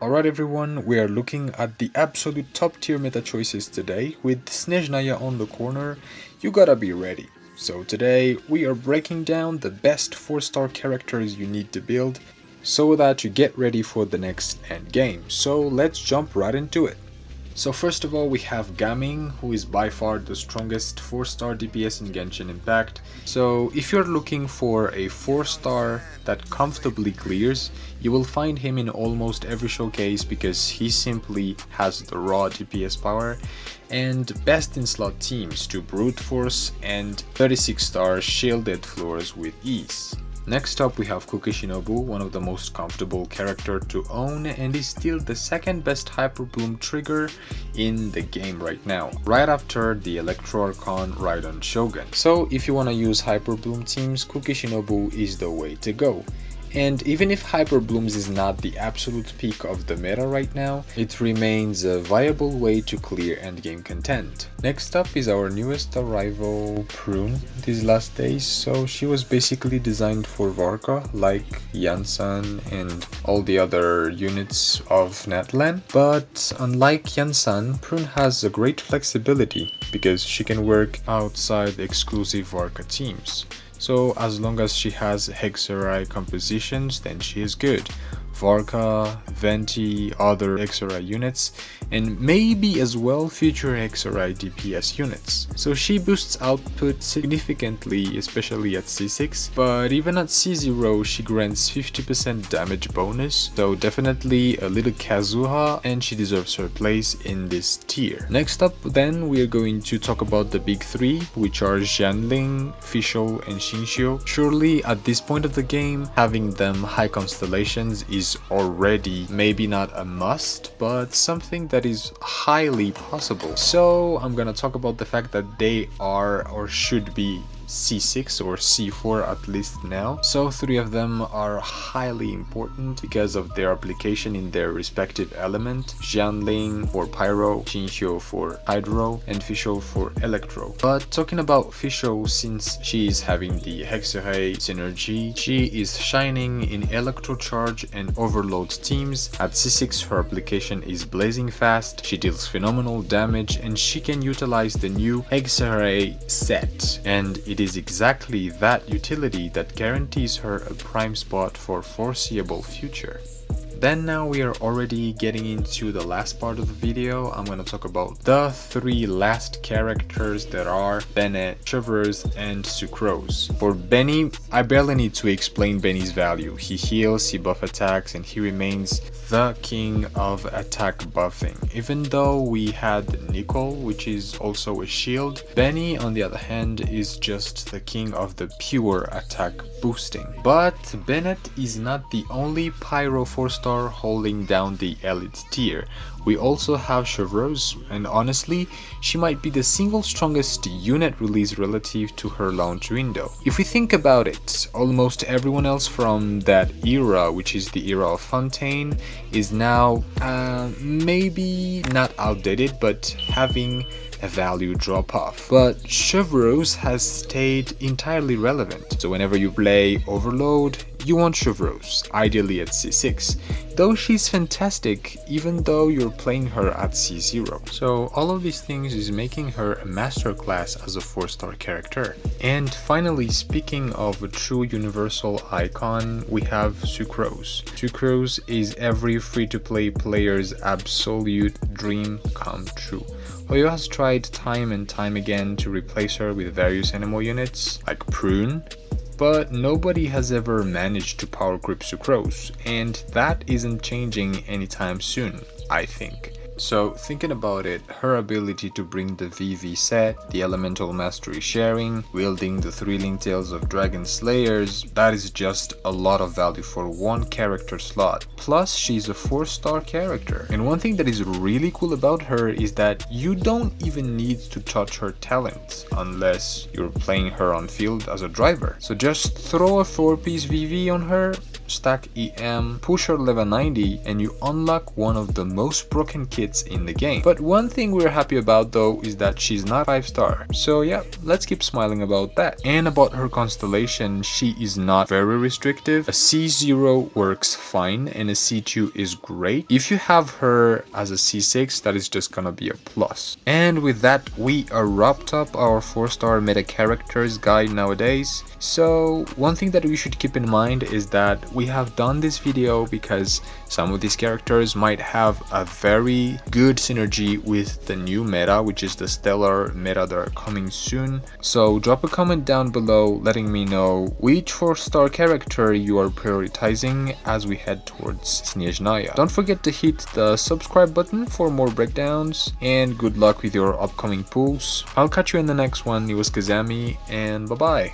Alright everyone, we are looking at the absolute top tier meta choices today with Snezhnaya on the corner. You gotta be ready. So today we are breaking down the best 4-star characters you need to build so that you get ready for the next end game. So let's jump right into it. So first of all we have Gaming, who is by far the strongest 4-star DPS in Genshin Impact. So if you're looking for a 4-star that comfortably clears, you will find him in almost every showcase because he simply has the raw DPS power and best in slot teams to brute force and 36-star shielded floors with ease. Next up we have Kukishinobu, one of the most comfortable character to own and is still the second best Hyper Bloom trigger in the game right now, right after the Electro Archon Raidon Shogun. So if you want to use Hyper Bloom teams, Kukishinobu is the way to go. And even if Hyper Blooms is not the absolute peak of the meta right now, it remains a viable way to clear endgame content. Next up is our newest arrival, Prune, these last days. So she was basically designed for Varka, like Yansan and all the other units of Natlan. But unlike Yansan, Prune has a great flexibility because she can work outside exclusive Varka teams. So as long as she has Hexerai compositions, then she is good. Varka, Venti, other Hexerai units, and maybe as well future Hexerai DPS units. So she boosts output significantly, especially at C6, but even at C0 she grants 50% damage bonus, so definitely a little Kazuha and she deserves her place in this tier. Next up then we are going to talk about the big three, which are Xianling, Fischl and Xingqiu. Surely at this point of the game, having them high constellations is already maybe not a must, but something that is highly possible. So I'm gonna talk about the fact that they are or should be C6 or C4 at least now. So three of them are highly important because of their application in their respective element. Xianling for Pyro, Xingqiu for Hydro, and Fischl for Electro. But talking about Fischl, since she is having the Hexerai synergy, she is shining in Electro Charge and Overload teams. At C6 her application is blazing fast, she deals phenomenal damage, and she can utilize the new Hexerai set, and it is exactly that utility that guarantees her a prime spot for foreseeable future. Then now we are already getting into the last part of the video. I'm gonna talk about the three last characters that are Bennett, Chevreuse, and Sucrose. For Benny, I barely need to explain Benny's value. He heals, he buff attacks, and he remains the king of attack buffing. Even though we had Nicole, which is also a shield, Benny on the other hand is just the king of the pure attack boosting. But Bennett is not the only Pyro 4-star holding down the elite tier. We also have Chevreuse, and honestly, she might be the single strongest unit release relative to her launch window. If we think about it, almost everyone else from that era, which is the era of Fontaine, is now maybe not outdated, but having a value drop off. But Chevreuse has stayed entirely relevant. So whenever you play Overload, you want Chevreuse, ideally at C6, though she's fantastic even though you're playing her at C0. So all of these things is making her a masterclass as a 4-star character. And finally, speaking of a true universal icon, we have Sucrose. Sucrose is every free-to-play player's absolute dream come true. Hoyo has tried time and time again to replace her with various animal units like Prune, but nobody has ever managed to power creep Sucrose, and that isn't changing anytime soon, I think. So thinking about it, her ability to bring the VV set, the elemental mastery sharing, wielding the thrilling tales of dragon slayers, that is just a lot of value for one character slot. Plus she's a 4-star character, and one thing that is really cool about her is that you don't even need to touch her talent unless you're playing her on field as a driver. So just throw a 4-piece VV on her, stack EM, push her level 90, and you unlock one of the most broken kits in the game. But one thing we're happy about though is that she's not 5-star. So yeah, let's keep smiling about that. And about her constellation, she is not very restrictive. A C0 works fine and a C2 is great. If you have her as a C6, that is just gonna be a plus. And with that, we are wrapped up our 4-star meta characters guide nowadays. So one thing that we should keep in mind is that we have done this video because some of these characters might have a very good synergy with the new meta, which is the stellar meta that are coming soon. So drop a comment down below letting me know which 4-star character you are prioritizing as we head towards Snezhnaya. Don't forget to hit the subscribe button for more breakdowns, and good luck with your upcoming pulls. I'll catch you in the next one. It was Kazami, and bye bye.